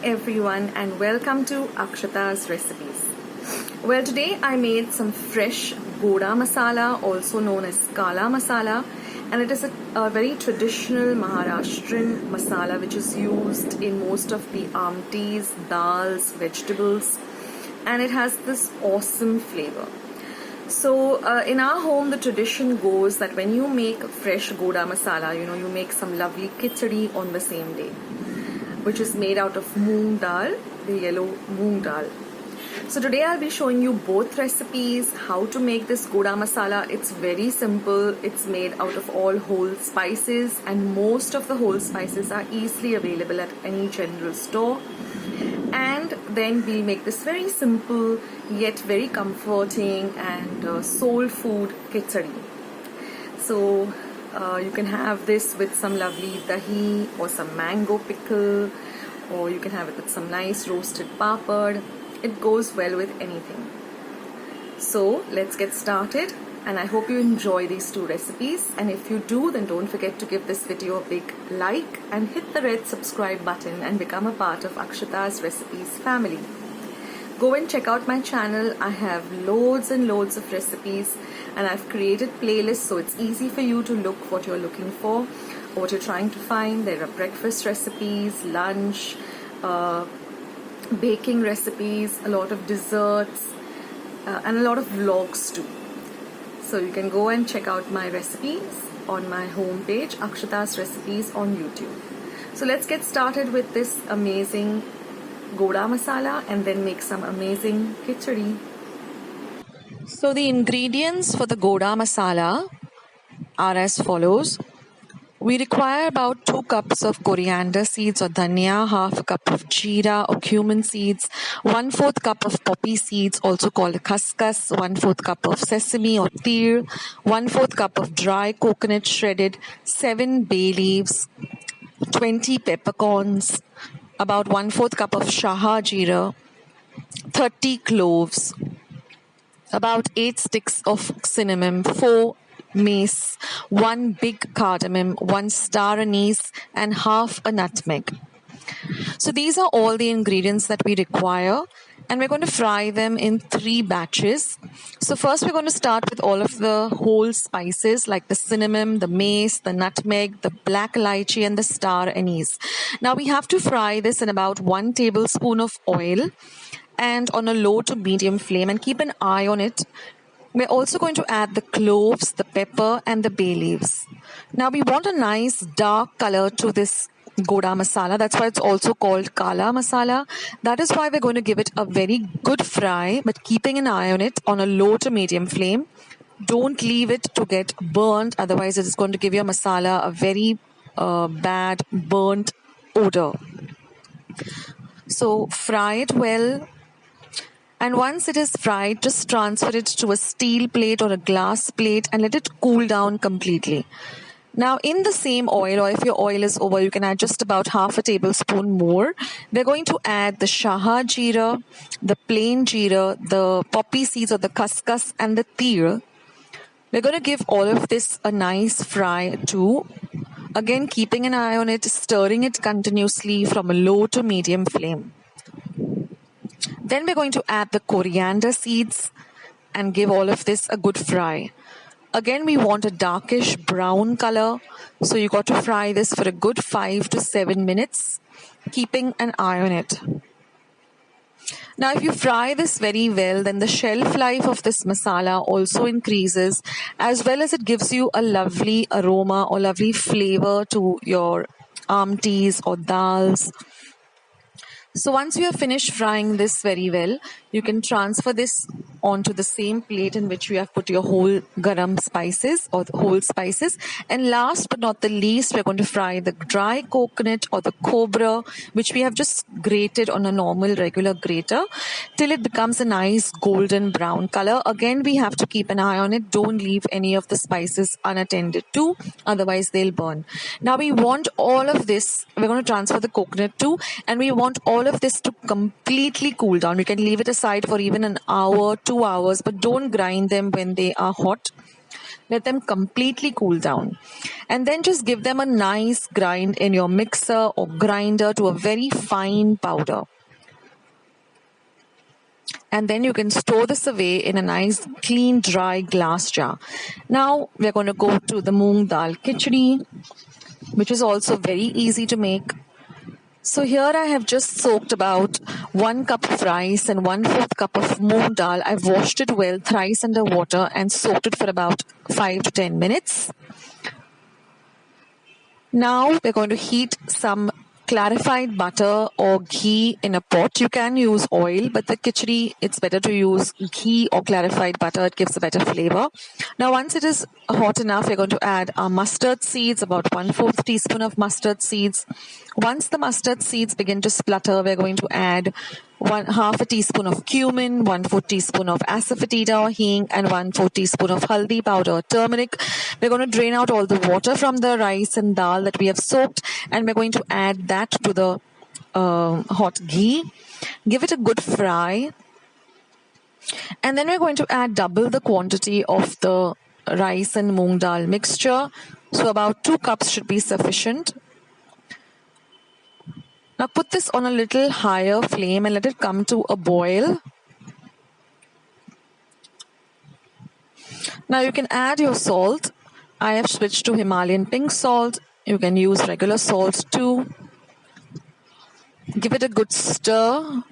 everyone and welcome to Akshata's recipes. Well, today I made some fresh Goda Masala, also known as Kala Masala, and it is a very traditional maharashtrian masala which is used in most of the amtis, dals, vegetables, and it has this awesome flavor. So in our home the tradition goes that when you make fresh Goda Masala, you make some lovely khichadi on the same day, which is made out of moong dal, the yellow moong dal. So today I'll be showing you both recipes, how to make this Goda Masala. It's very simple. It's made out of all whole spices, and most of the whole spices are easily available at any general store. And then we'll make this very simple yet very comforting and soul food khichadi. So you can have this with some lovely dahi or some mango pickle, or you can have it with some nice roasted papad. It goes well with anything. So let's get started, and I hope you enjoy these two recipes, and if you do, then don't forget to give this video a big like and hit the red subscribe button and become a part of Akshata's recipes family. Go and check out my channel. I have loads and loads of recipes, and I've created playlists so it's easy for you to look what you're looking for or what you're trying to find. There are breakfast recipes, lunch, baking recipes, a lot of desserts, and a lot of vlogs too. So you can go and check out my recipes on my homepage, Akshata's Recipes on YouTube. So let's get started with this amazing Goda Masala and then make some amazing khichadi. So the ingredients for the Goda Masala are as follows. We require about 2 cups of coriander seeds or dhania, half a cup of jeera or cumin seeds, 1/4 cup of poppy seeds, also called khaskhas, 1/4 cup of sesame or tir, 1/4 cup of dry coconut shredded, 7 bay leaves, 20 peppercorns, about 1/4 cup of shaha jeera, 30 cloves, about 8 sticks of cinnamon, 4 mace, 1 big cardamom, 1 star anise, and half a nutmeg. So these are all the ingredients that we require, and we're going to fry them in 3 batches. So first we're going to start with all of the whole spices like the cinnamon, the mace, the nutmeg, the black lychee, and the star anise. Now we have to fry this in about 1 tablespoon of oil and on a low to medium flame, and keep an eye on it. We're also going to add the cloves, the pepper, and the bay leaves. Now we want a nice dark color to this Goda Masala. That's why it's also called Kala Masala. That is why we're going to give it a very good fry, but keeping an eye on it on a low to medium flame. Don't leave it to get burnt, otherwise it is going to give your masala a very bad burnt odor. So fry it well. And once it is fried, just transfer it to a steel plate or a glass plate and let it cool down completely. Now in the same oil, or if your oil is over, you can add just about half a tablespoon more. We're going to add the shaha jeera, the plain jeera, the poppy seeds or the khaskhas, and the tir. We're going to give all of this a nice fry too. Again, keeping an eye on it, stirring it continuously from a low to medium flame. Then we're going to add the coriander seeds and give all of this a good fry. Again, we want a darkish brown color, so you got to fry this for a good 5 to 7 minutes, keeping an eye on it. Now, if you fry this very well, then the shelf life of this masala also increases, as well as it gives you a lovely aroma or lovely flavor to your amtis or dals. So once you have finished frying this very well, you can transfer this onto the same plate in which you have put your whole garam spices or the whole spices. And last but not the least, we're going to fry the dry coconut or the cobra, which we have just grated on a normal regular grater till it becomes a nice golden brown color. Again, we have to keep an eye on it. Don't leave any of the spices unattended to, otherwise they'll burn. Now we want all of this, we're going to transfer the coconut too, and we want all of this to completely cool down. You can leave it aside for even an hour, 2 hours, but don't grind them when they are hot. Let them completely cool down. And then just give them a nice grind in your mixer or grinder to a very fine powder. And then you can store this away in a nice clean dry glass jar. Now we're going to go to the Moong Dal Khichdi, which is also very easy to make. So here I have just soaked about 1 cup of rice and 1/4 cup of moong dal. I've washed it well thrice under water and soaked it for about 5 to 10 minutes. Now we're going to heat some clarified butter or ghee in a pot. You can use oil, but the khichdi, it's better to use ghee or clarified butter. It gives a better flavor. Now once it is hot enough, we're going to add our mustard seeds, about 1/4 teaspoon of mustard seeds. Once the mustard seeds begin to splutter, we're going to add 1/2 teaspoon of cumin, 1/4 teaspoon of asafoetida or hing, and 1/4 teaspoon of haldi powder, turmeric. We're going to drain out all the water from the rice and dal that we have soaked, and we're going to add that to the hot ghee. Give it a good fry, and then we're going to add double the quantity of the rice and moong dal mixture. So about 2 cups should be sufficient. Now put this on a little higher flame and let it come to a boil. Now you can add your salt. I have switched to Himalayan pink salt. You can use regular salt too. Give it a good stir.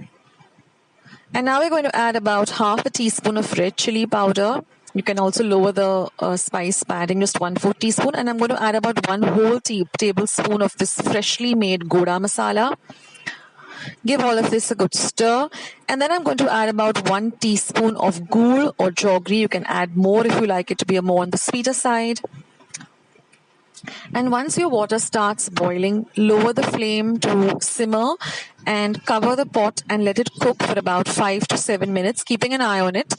And now we're going to add about 1/2 teaspoon of red chili powder. You can also lower the spice by adding just 1/4 teaspoon. And I'm going to add about 1 whole tablespoon of this freshly made Goda Masala. Give all of this a good stir. And then I'm going to add about 1 teaspoon of gur or jaggery. You can add more if you like it to be more on the sweeter side. And once your water starts boiling, lower the flame to simmer and cover the pot and let it cook for about 5 to 7 minutes, keeping an eye on it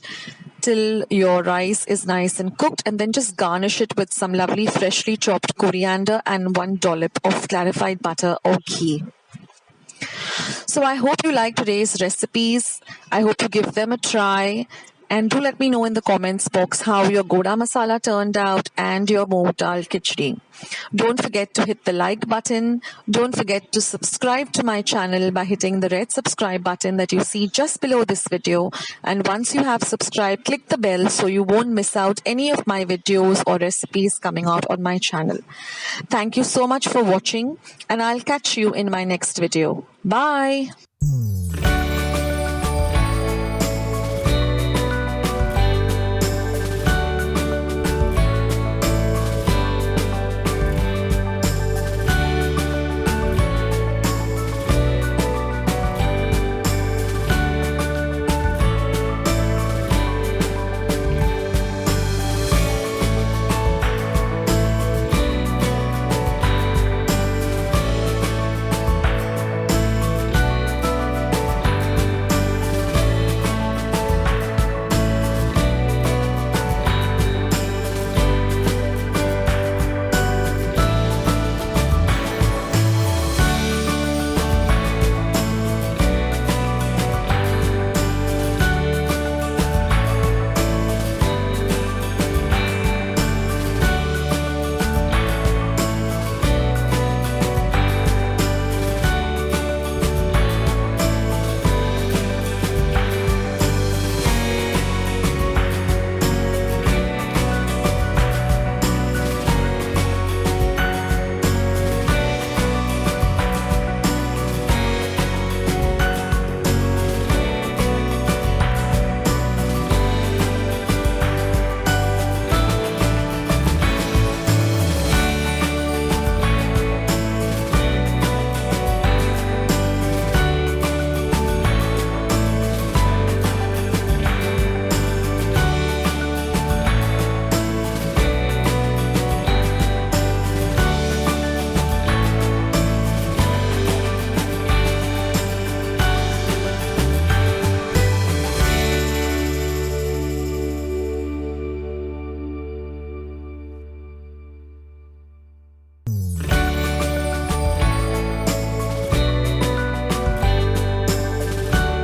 till your rice is nice and cooked, and then just garnish it with some lovely freshly chopped coriander and 1 dollop of clarified butter or ghee. So I hope you like today's recipes. I hope you give them a try. And do let me know in the comments box how your Goda Masala turned out and your Moong Dal Khichdi. Don't forget to hit the like button. Don't forget to subscribe to my channel by hitting the red subscribe button that you see just below this video. And once you have subscribed, click the bell so you won't miss out any of my videos or recipes coming out on my channel. Thank you so much for watching, and I'll catch you in my next video. Bye.